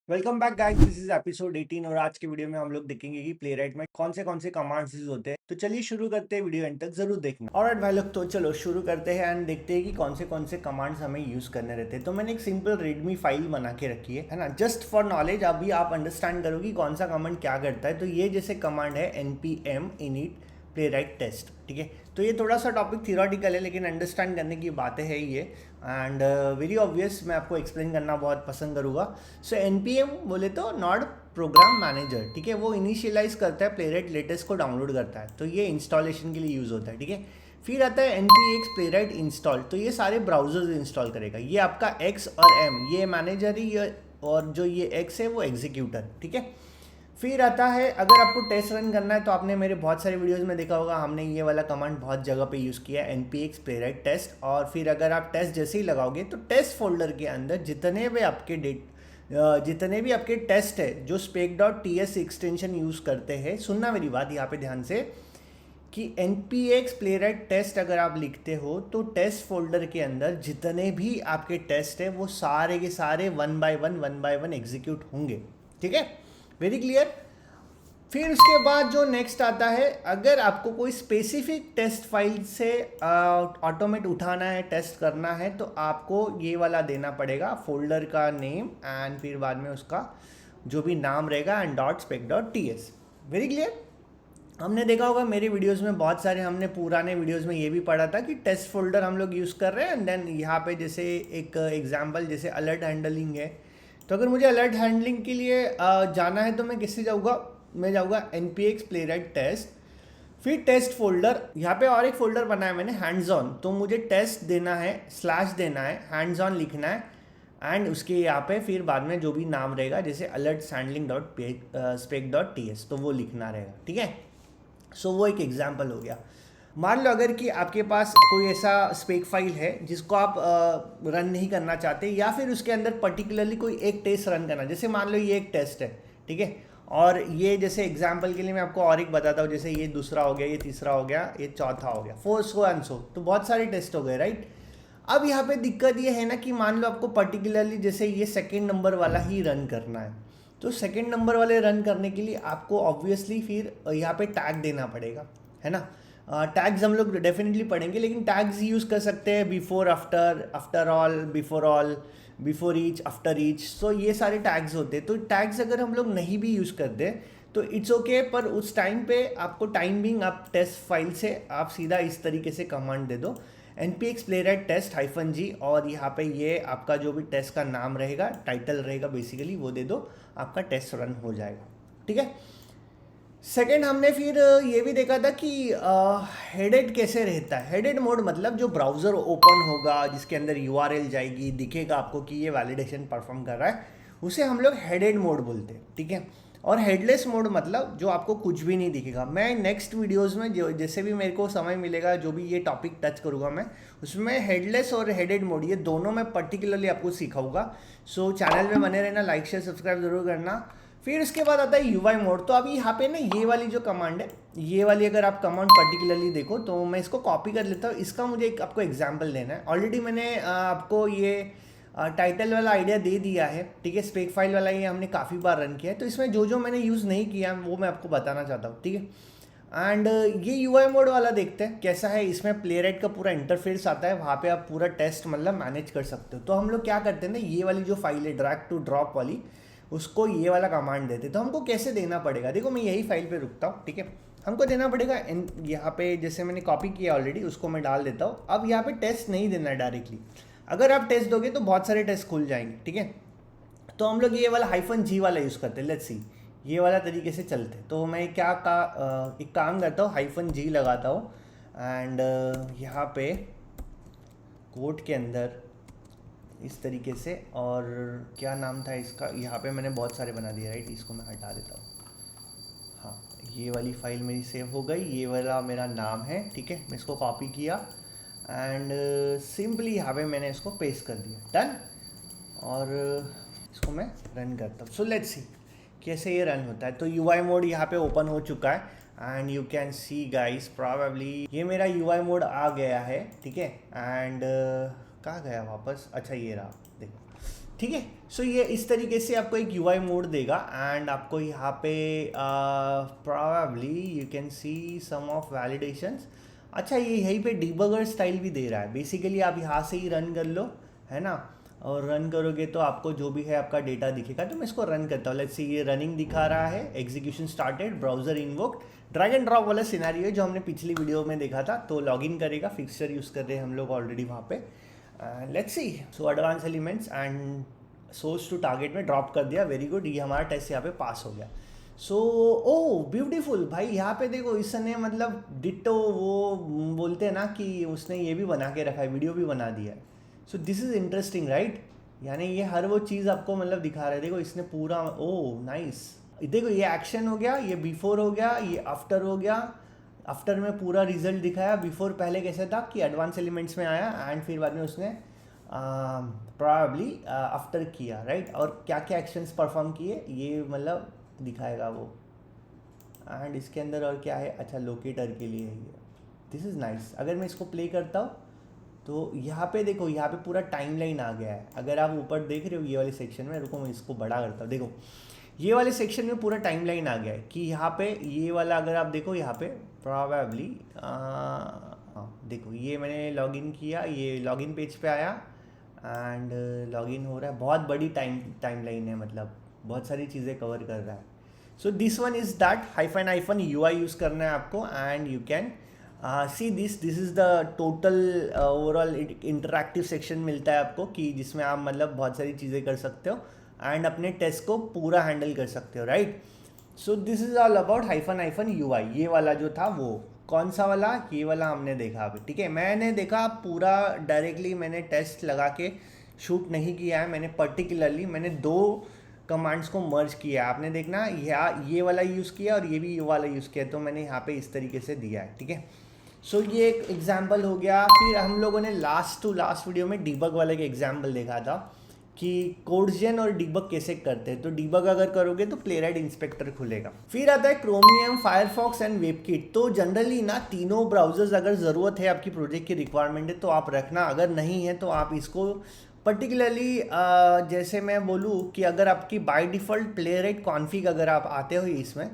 Welcome back guys, this is episode 18 और आज के वीडियो में हम लोग देखेंगे कि प्लेराइट में कौन से कमांड्स यूज होते हैं। तो चलिए शुरू करते हैं, वीडियो एंड तक जरूर देखना। ऑलराइट भाई लोग, तो चलो शुरू करते हैं एंड देखते हैं कि कौन से कमांड्स हमें यूज करने रहते हैं। तो मैंने एक सिंपल रीडमी फाइल बना के रखी है ना, जस्ट फॉर नॉलेज। अभी आप अंडरस्टैंड करो कि कौन सा कमांड क्या करता है। तो ये जैसे कमांड है npm init प्लेराइट टेस्ट, ठीक है। तो ये थोड़ा सा टॉपिक थियोरेटिकल है, लेकिन अंडरस्टैंड करने की बातें है ये, एंड वेरी ऑब्वियस मैं आपको एक्सप्लेन करना बहुत पसंद करूँगा। सो npm बोले तो नॉड प्रोग्राम मैनेजर, ठीक है। वो इनिशियलाइज करता है प्लेराइट लेटेस्ट को डाउनलोड करता है, तो ये इंस्टॉलेशन के लिए यूज़ होता है, ठीक है। फिर आता है npx प्लेराइट इंस्टॉल, तो ये सारे ब्राउजर्स इंस्टॉल करेगा। ये आपका x और m ये मैनेजर ही, और जो ये x है वो एग्जीक्यूटर, ठीक है। फिर आता है, अगर आपको टेस्ट रन करना है तो आपने मेरे बहुत सारे वीडियोस में देखा होगा, हमने ये वाला कमांड बहुत जगह पे यूज़ किया है, npx प्लेराइट टेस्ट। और फिर अगर आप टेस्ट जैसे ही लगाओगे तो टेस्ट फोल्डर के अंदर जितने भी आपके टेस्ट है जो spec.ts एक्सटेंशन यूज़ करते हैं, सुनना मेरी बात यहाँ पे ध्यान से, कि npx प्लेराइट टेस्ट अगर आप लिखते हो तो टेस्ट फोल्डर के अंदर जितने भी आपके टेस्ट है वो सारे के सारे वन बाय वन एग्जीक्यूट होंगे, ठीक है। Very clear. फिर उसके बाद जो नेक्स्ट आता है, अगर आपको कोई स्पेसिफिक टेस्ट फाइल से ऑटोमेट उठाना है, टेस्ट करना है, तो आपको ये वाला देना पड़ेगा, फोल्डर का नेम एंड फिर बाद में उसका जो भी नाम रहेगा एंड .spec.ts। Very clear. हमने देखा होगा मेरे वीडियोस में बहुत सारे, हमने पुराने वीडियोस में ये भी पढ़ा था कि टेस्ट फोल्डर हम लोग यूज़ कर रहे हैं, एंड देन यहाँ पे जैसे एक एग्जांपल जैसे अलर्ट हैंडलिंग है। तो अगर मुझे अलर्ट हैंडलिंग के लिए जाना है तो मैं किससे जाऊँगा, मैं जाऊँगा npx प्लेराइट टेस्ट, फिर टेस्ट फोल्डर। यहाँ पे और एक फोल्डर बनाया मैंने हैंड्स ऑन, तो मुझे टेस्ट देना है, स्लैश देना है, हैंड्स ऑन लिखना है, एंड उसके यहाँ पे फिर बाद में जो भी नाम रहेगा जैसे अलर्ट सैंडलिंग .spec.ts तो वो लिखना रहेगा, ठीक है। सो वो एक एग्जाम्पल हो गया। मान लो अगर कि आपके पास कोई ऐसा स्पेक फाइल है जिसको आप रन नहीं करना चाहते, या फिर उसके अंदर पर्टिकुलरली कोई एक टेस्ट रन करना, जैसे मान लो ये एक टेस्ट है, ठीक है। और ये जैसे एग्जाम्पल के लिए मैं आपको और एक बताता हूँ, जैसे ये दूसरा हो गया, ये तीसरा हो गया, ये चौथा हो गया, फोर सो एंड सो, तो बहुत सारे टेस्ट हो गए, राइट। अब यहाँ पे दिक्कत ये है ना कि मान लो आपको पर्टिकुलरली जैसे ये सेकेंड नंबर वाला ही रन करना है, तो सेकेंड नंबर वाले रन करने के लिए आपको ऑब्वियसली फिर यहाँ पे टैग देना पड़ेगा, है ना। टैग्स हम लोग डेफिनेटली पढ़ेंगे, लेकिन टैग्स यूज़ कर सकते हैं before, after, after all, before each, after each, so ये सारे टैग्स होते हैं। तो टैग्स अगर हम लोग नहीं भी यूज़ करते तो इट्स ओके, पर उस टाइम पे आपको टाइम बिंग आप टेस्ट फाइल से आप सीधा इस तरीके से कमांड दे दो, npx प्लेराइट टेस्ट -g, और यहाँ पे ये आपका जो भी टेस्ट का नाम रहेगा, टाइटल रहेगा बेसिकली, वो दे दो, आपका टेस्ट रन हो जाएगा, ठीक है। सेकेंड, हमने फिर ये भी देखा था कि हेडेड कैसे रहता है। हेडेड मोड मतलब जो ब्राउज़र ओपन होगा जिसके अंदर यूआरएल जाएगी, दिखेगा आपको कि ये वैलिडेशन परफॉर्म कर रहा है, उसे हम लोग हेडेड मोड बोलते हैं, ठीक है। और हेडलेस मोड मतलब जो आपको कुछ भी नहीं दिखेगा। मैं नेक्स्ट वीडियोस में जो जैसे भी मेरे को समय मिलेगा, जो भी ये टॉपिक टच करूँगा मैं, उसमें हेडलेस और हेडेड मोड ये दोनों मैं पर्टिकुलरली आपको सिखाऊंगा। सो चैनल में बने रहना, लाइक शेयर सब्सक्राइब जरूर करना। फिर उसके बाद आता है यूआई मोड। तो अभी यहाँ पे ना ये वाली जो कमांड है, ये वाली अगर आप कमांड पर्टिकुलरली देखो तो मैं इसको कॉपी कर लेता हूँ। इसका मुझे एक आपको एग्जांपल देना है। ऑलरेडी मैंने आपको ये टाइटल वाला आइडिया दे दिया है, ठीक है। स्पेक फाइल वाला ये हमने काफ़ी बार रन किया है, तो इसमें जो जो मैंने यूज़ नहीं किया वो मैं आपको बताना चाहता हूँ, ठीक है। एंड ये यूआई मोड वाला देखते हैं कैसा है। इसमें प्लेराइट का पूरा इंटरफेस आता है, वहाँ पे आप पूरा टेस्ट मतलब मैनेज कर सकते हो। तो हम लोग क्या करते हैं ना, ये वाली जो फाइल है ड्रैग टू ड्रॉप वाली, उसको ये वाला कमांड देते। तो हमको कैसे देना पड़ेगा, देखो मैं यही फाइल पे रुकता हूँ, ठीक है। हमको देना पड़ेगा यहाँ पे, जैसे मैंने कॉपी किया ऑलरेडी, उसको मैं डाल देता हूँ। अब यहाँ पे टेस्ट नहीं देना है डायरेक्टली, अगर आप टेस्ट दोगे तो बहुत सारे टेस्ट खुल जाएंगे, ठीक है। तो हम लोग ये वाला -g वाला यूज़ करते हैं। लेट्स सी, ये वाला तरीके से चलते। तो मैं एक काम करता हूँ, -g लगाता हूँ, एंड यहाँ पे कोड के अंदर इस तरीके से, और क्या नाम था इसका, यहाँ पे मैंने बहुत सारे बना दिए, राइट। इसको मैं हटा देता हूँ। हाँ, ये वाली फाइल मेरी सेव हो गई, ये वाला मेरा नाम है, ठीक है। मैं इसको कॉपी किया एंड सिंपली यहाँ पे मैंने इसको पेस्ट कर दिया, डन। और इसको मैं रन करता हूँ। सो लेट्स सी कैसे ये रन होता है। तो यूआई मोड यहाँ पे ओपन हो चुका है, and you can see guys probably ये मेरा यूआई मोड आ गया है, ठीक है। एंड कहाँ गया वापस, अच्छा ये रहा, देखो ठीक है। सो ये इस तरीके से आपको एक यूआई मोड देगा एंड आपको यहाँ पे probably you can see some of validations. अच्छा, ये यहीं पे डिबगर स्टाइल भी दे रहा है। बेसिकली आप यहाँ से ही रन कर लो, है ना, और रन करोगे तो आपको जो भी है आपका डेटा दिखेगा। तो मैं इसको रन करता हूँ। लेट्स सी, ये रनिंग दिखा रहा है, execution started, browser invoked, drag and drop वाला सिनेरियो है जो हमने पिछली वीडियो में देखा था। तो लॉगिन करेगा, फिक्सचर यूज़ कर रहे हैं हम लोग ऑलरेडी वहाँ पे। Let's see, so advance elements and source to target में ड्रॉप कर दिया। वेरी गुड, ये हमारा टेस्ट यहाँ पे पास हो गया। सो ओ ब्यूटीफुल भाई, यहाँ पे देखो इसने मतलब डिट्टो वो बोलते हैं ना कि उसने ये भी बना के रखा है, वीडियो भी बना दिया है। So this is interesting right, यानी ये हर वो चीज़ आपको मतलब दिखा रहा है। देखो इसने पूरा, ओ नाइस, देखो ये एक्शन हो गया, ये बिफोर हो गया, ये आफ्टर हो गया। आफ्टर में पूरा रिजल्ट दिखाया, बिफोर पहले कैसे था कि एडवांस एलिमेंट्स में आया एंड फिर बाद में उसने प्रॉबली आफ्टर किया, राइट। और क्या क्या एक्शंस परफॉर्म किए ये मतलब दिखाएगा वो। एंड इसके अंदर और क्या है, अच्छा लोकेटर के लिए है ये। This is nice. अगर मैं इसको प्ले करता हूँ तो यहाँ पे देखो, यहाँ पे पूरा टाइमलाइन आ गया है। अगर आप ऊपर देख रहे हो ये वाले सेक्शन में, रुको मैं इसको बड़ा करता हूँ। देखो ये वाले सेक्शन में पूरा टाइमलाइन आ गया है कि यहाँ पे ये वाला अगर आप देखो यहाँ पे प्रॉबेबली देखो ये मैंने लॉगिन किया, ये लॉगिन पेज पे आया एंड लॉगिन हो रहा है। बहुत बड़ी टाइमलाइन है, मतलब बहुत सारी चीज़ें कवर कर रहा है। So this one is that hyphen UI use करना है आपको and you can see this is the total overall interactive section मिलता है आपको कि जिसमें आप मतलब बहुत सारी चीज़ें कर सकते हो एंड अपने टेस्ट को पूरा हैंडल कर सकते हो, right. So this is all about hyphen UI. ये वाला जो था वो कौन सा वाला, ये वाला हमने देखा अभी, ठीक है। मैंने देखा पूरा डायरेक्टली मैंने टेस्ट लगा के शूट नहीं किया है, मैंने पर्टिकुलरली मैंने दो कमांड्स को मर्ज किया है। आपने देखना ये वाला यूज़ किया और ये भी ये वाला यूज़ किया, तो मैंने यहाँ पे इस तरीके से दिया है, ठीक है। सो ये एक एग्जाम्पल हो गया। फिर हम लोगों ने लास्ट वीडियो में डीबग वाले के एग्जाम्पल देखा था कि कोड्सजेन और डीबग कैसे करते हैं। तो डीबग अगर करोगे तो प्लेराइट इंस्पेक्टर खुलेगा। फिर आता है क्रोमियम, फायरफॉक्स एंड वेबकिट। तो जनरली ना तीनों ब्राउजर्स अगर ज़रूरत है, आपकी प्रोजेक्ट की रिक्वायरमेंट है तो आप रखना, अगर नहीं है तो आप इसको पर्टिकुलरली जैसे मैं बोलूँ कि अगर आपकी बाय डिफ़ॉल्ट प्लेराइट कॉन्फ़िग अगर आप आते हो इसमें,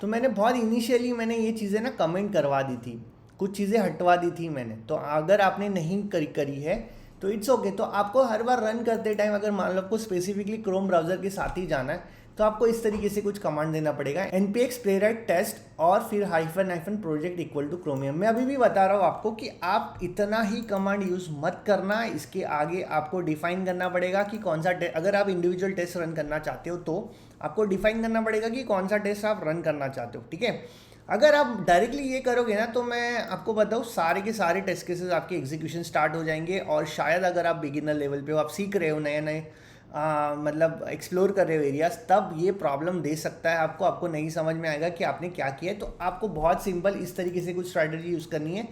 तो मैंने बहुत इनिशियली मैंने ये चीज़ें ना कमेंट करवा दी थी, कुछ चीज़ें हटवा दी थी मैंने। तो अगर आपने नहीं करी है तो इट्स ओके। तो आपको हर बार रन करते टाइम अगर मान लो आपको स्पेसिफिकली क्रोम ब्राउजर के साथ ही जाना है तो आपको इस तरीके से कुछ कमांड देना पड़ेगा, npx playwright टेस्ट और फिर hyphen project equal two chromium. मैं अभी भी बता रहा हूँ आपको कि आप इतना ही कमांड यूज़ मत करना, इसके आगे आपको डिफाइन करना पड़ेगा कि कौन सा अगर आप इंडिविजुअल टेस्ट रन करना चाहते हो तो आपको डिफाइन करना पड़ेगा कि कौन सा टेस्ट आप रन करना चाहते हो, ठीक है। अगर आप डायरेक्टली ये करोगे ना तो मैं आपको बताऊँ सारे के सारे टेस्ट केसेस आपके एग्जीक्यूशन स्टार्ट हो जाएंगे। और शायद अगर आप बिगिनर लेवल पे हो, आप सीख रहे हो, नए मतलब एक्सप्लोर कर रहे हो एरियाज, तब ये प्रॉब्लम दे सकता है आपको नहीं समझ में आएगा कि आपने क्या किया है। तो आपको बहुत सिंपल इस तरीके से कुछ स्ट्रैटेजी यूज़ करनी है।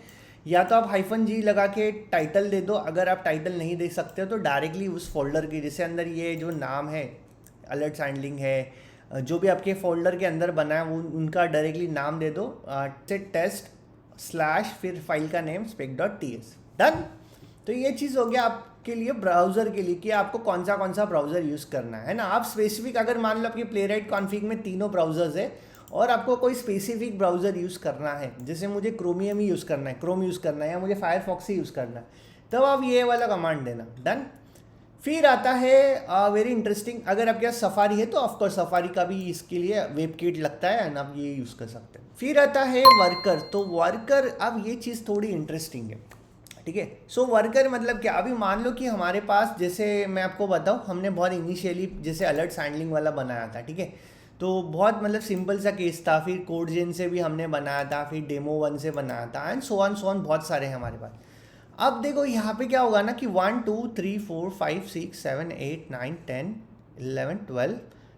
या तो आप -G लगा के टाइटल दे दो, अगर आप टाइटल नहीं दे सकते हो तो डायरेक्टली उस फोल्डर के जैसे अंदर ये जो नाम है अलर्ट हैंडलिंग है, जो भी आपके फोल्डर के अंदर बना है वो उनका डायरेक्टली नाम दे दो, टेस्ट / फिर फाइल का नेम spec.ts, डन। तो ये चीज़ हो गया आपके लिए ब्राउज़र के लिए कि आपको कौन सा ब्राउज़र यूज़ करना है ना। आप स्पेसिफिक अगर मान लो आपकी प्लेराइट कॉन्फ़िग में तीनों ब्राउज़र्स है और आपको कोई स्पेसिफिक ब्राउज़र यूज़ करना है, जैसे मुझे क्रोमियम ही यूज़ करना है, क्रोम यूज़ करना है, या मुझे फायरफॉक्स ही यूज़ करना है, तब आप ये वाला कमांड देना, डन। फिर आता है वेरी इंटरेस्टिंग, अगर आपके पास सफारी है तो ऑफकोर्स सफारी का भी इसके लिए वेबकिट लगता है एंड आप ये यूज़ कर सकते हैं। फिर आता है वर्कर। तो वर्कर, अब ये चीज़ थोड़ी इंटरेस्टिंग है, ठीक है। सो वर्कर मतलब क्या, अभी मान लो कि हमारे पास, जैसे मैं आपको बताऊँ, हमने बहुत इनिशियली जैसे अलर्ट हैंडलिंग वाला बनाया था, ठीक है। तो बहुत मतलब सिंपल सा केस था, फिर कोडजेन से भी हमने बनाया था, फिर डेमो 1 से बनाया था एंड सो ऑन बहुत सारे हैं हमारे पास। अब देखो यहाँ पे क्या होगा ना कि 1 2 3 4 5 6 7 8 9 10 11 12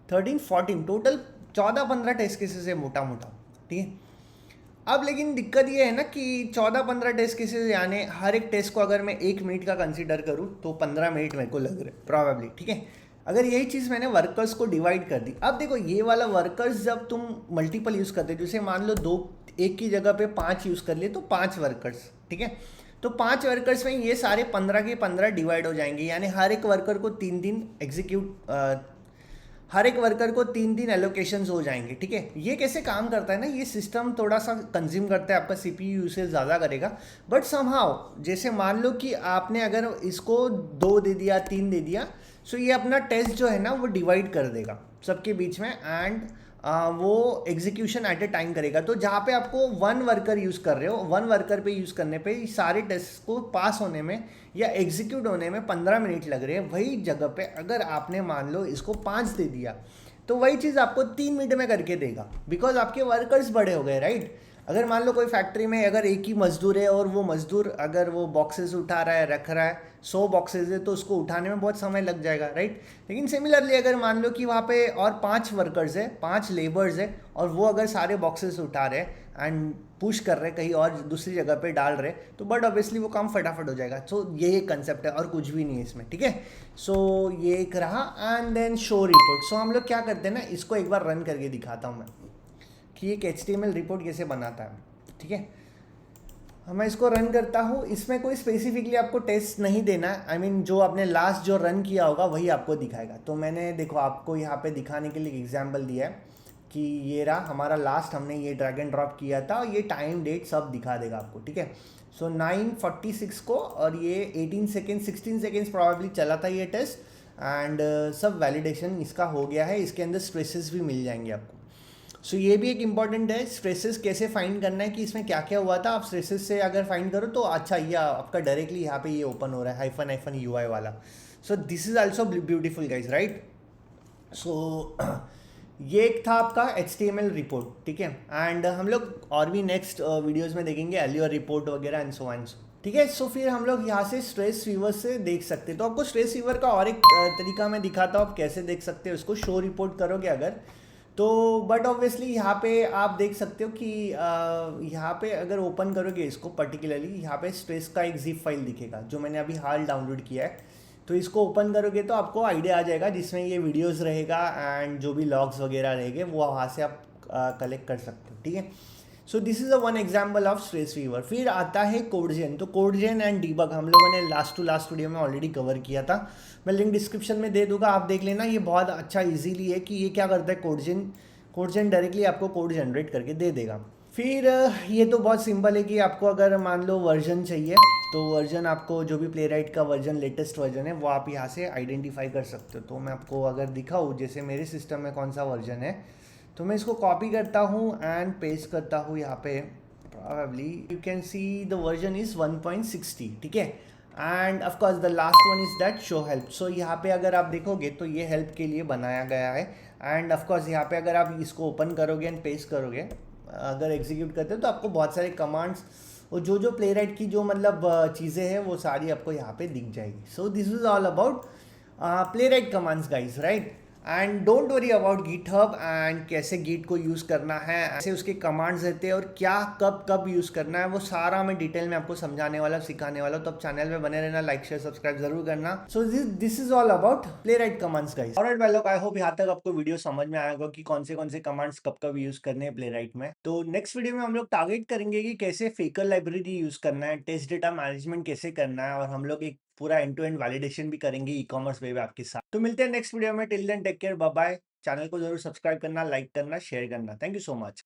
13 14 टोटल 14-15 टेस्ट केसेस है मोटा, ठीक है। अब लेकिन दिक्कत ये है ना कि 14-15 टेस्ट केसेस, यानी हर एक टेस्ट को अगर मैं 1 मिनट का कंसीडर करूँ तो 15 मिनट मेरे को लग रहे प्रॉबेबली, ठीक है। अगर यही चीज़ मैंने वर्कर्स को डिवाइड कर दी, अब देखो ये वाला वर्कर्स जब तुम मल्टीपल यूज़ करते हो, जैसे मान लो एक की जगह पे 5 यूज़ कर लिए तो 5 वर्कर्स, ठीक है। तो 5 वर्कर्स में ये सारे 15 के 15 डिवाइड हो जाएंगे, यानी हर एक वर्कर को 3 दिन हर एक वर्कर को 3 दिन एलोकेशंस हो जाएंगे, ठीक है। ये कैसे काम करता है ना, ये सिस्टम थोड़ा सा कंज्यूम करता है, आपका सीपीयू यूसेज ज़्यादा करेगा, बट समहाउ जैसे मान लो कि आपने अगर इसको 2 दे दिया, 3 दे दिया, सो ये अपना टेस्ट जो है ना वो डिवाइड कर देगा सबके बीच में, एंड वो एग्जीक्यूशन एट ए टाइम करेगा। तो जहाँ पे आपको 1 वर्कर यूज़ कर रहे हो, 1 वर्कर पे यूज़ करने पे सारे टेस्ट को पास होने में या एग्जीक्यूट होने में 15 मिनट लग रहे हैं, वही जगह पे अगर आपने मान लो इसको 5 दे दिया तो वही चीज़ आपको 3 मिनट में करके देगा, बिकॉज आपके वर्कर्स बड़े हो गए, राइट। अगर मान लो कोई फैक्ट्री में अगर एक ही मजदूर है और वो मजदूर अगर वो बॉक्सेस उठा रहा है, रख रहा है, 100 बॉक्सेस है, तो उसको उठाने में बहुत समय लग जाएगा, राइट। लेकिन सिमिलरली अगर मान लो कि वहाँ पे और 5 वर्कर्स है, 5 लेबर्स है, और वो अगर सारे बॉक्सेस उठा रहे हैं एंड पुश कर रहे हैं कहीं और दूसरी जगह पे डाल रहे, तो बट ऑब्वियसली वो काम फटाफट हो जाएगा। सो ये एक कंसेप्ट है और कुछ भी नहीं है इसमें, ठीक है। सो ये एक रहा, एंड देन शो रिपोर्ट। सो हम लोग क्या करते हैं ना, इसको एक बार रन करके दिखाता हूँ मैं कि एक HTML रिपोर्ट कैसे बनाता है, ठीक है। मैं इसको रन करता हूँ, इसमें कोई स्पेसिफिकली आपको टेस्ट नहीं देना है, आई मीन जो आपने लास्ट जो रन किया होगा वही आपको दिखाएगा। तो मैंने देखो आपको यहाँ पे दिखाने के लिए एग्जांपल दिया है कि ये रहा हमारा लास्ट, हमने ये ड्रैग एंड ड्रॉप किया था, ये टाइम डेट सब दिखा देगा आपको, ठीक है। सो 9:46 को, और ये 18 सेकेंड 16 सेकेंड्स प्रॉबेबली चला था ये टेस्ट, एंड सब वैलिडेशन इसका हो गया है। इसके अंदर स्ट्रेसेस भी मिल जाएंगे आपको। सो ये भी एक इंपॉर्टेंट है, स्ट्रेसेस कैसे फाइंड करना है कि इसमें क्या क्या हुआ था। आप स्ट्रेसेस से अगर फाइंड करो तो अच्छा, ये आपका डायरेक्टली यहाँ पे ये ओपन हो रहा है -UI वाला। So this is also beautiful guys, right. So ये एक था आपका HTML रिपोर्ट, ठीक है। एंड हम लोग और भी नेक्स्ट वीडियोज़ में देखेंगे एल्योर रिपोर्ट वगैरह एंड सो एंड सो, ठीक है। सो फिर हम लोग यहाँ से स्ट्रेस फीवर से देख सकते हैं। तो आपको स्ट्रेस फीवर का और एक तरीका मैं दिखाता हूँ आप कैसे देख सकते हो इसको। शो रिपोर्ट करोगे अगर तो, बट ऑब्वियसली यहाँ पे आप देख सकते हो कि यहाँ पे अगर ओपन करोगे इसको पर्टिकुलरली, यहाँ पे स्ट्रेस का एक जिप फाइल दिखेगा जो मैंने अभी हाल डाउनलोड किया है। तो इसको ओपन करोगे तो आपको आइडिया आ जाएगा, जिसमें ये वीडियोस रहेगा एंड जो भी लॉग्स वगैरह रहेंगे वो वहाँ से आप कलेक्ट कर सकते हो, ठीक है। So this is a one example of stress fever. फिर आता है कोडजेन। तो कोडजेन एंड डीबग हम लोगों ने लास्ट टू लास्ट वीडियो में ऑलरेडी कवर किया था, मैं लिंक डिस्क्रिप्शन में दे दूंगा, आप देख लेना। ये बहुत अच्छा इजीली है कि ये क्या करता है, कोडजेन डायरेक्टली आपको कोड जनरेट करके दे देगा। फिर ये तो बहुत सिंपल है कि आपको अगर मान लो वर्जन चाहिए तो वर्जन आपको जो भी प्लेराइट का वर्जन लेटेस्ट वर्जन है वो आप यहाँ से आइडेंटिफाई कर सकते हो। तो मैं आपको अगर दिखाऊँ जैसे मेरे सिस्टम में कौन सा वर्जन है, तो मैं इसको कॉपी करता हूँ एंड पेस्ट करता हूँ यहाँ पे। Probably you can see the version is 1.60, ठीक है। And of course the last one is that show help. So यहाँ पे अगर आप देखोगे तो ये हेल्प के लिए बनाया गया है। एंड ऑफ कोर्स यहाँ पे अगर आप इसको ओपन करोगे एंड पेस्ट करोगे, अगर एग्जीक्यूट करते हो तो आपको बहुत सारे कमांड्स और जो प्लेराइट की जो मतलब चीज़ें हैं वो सारी आपको यहाँ पे दिख जाएगी। So this is all about playwright commands guys, right. And don't worry about GitHub and कैसे गिट को यूज़ करना है, ऐसे उसके कमांड्स रहते हैं और क्या कब कब यूज़ करना है, वो सारा मैं डिटेल में आपको समझाने वाला सिखाने वाला। तो आप चैनल में बने रहना, लाइक शेयर सब्सक्राइब जरूर करना। सो this is all about playwright commands guys. Alright भाई लोग, आई होप यहाँ तक आपको वीडियो समझ में आएगा कि कौन से कमांड्स कब कब यूज़ करने हैं प्लेराइट में। तो नेक्स्ट वीडियो में हम लोग टारगेट करेंगे कि कैसे फेकर लाइब्रेरी यूज़ करना है, टेस्ट डेटा मैनेजमेंट कैसे करना है, और हम लोग एक पूरा एंड टू एंड वैलिडेशन भी करेंगे ई-कॉमर्स वेब ऐप के साथ। तो मिलते हैं नेक्स्ट वीडियो में, till then take care, bye bye. Channel को जरूर सब्सक्राइब करना, लाइक करना, शेयर करना। Thank you so much.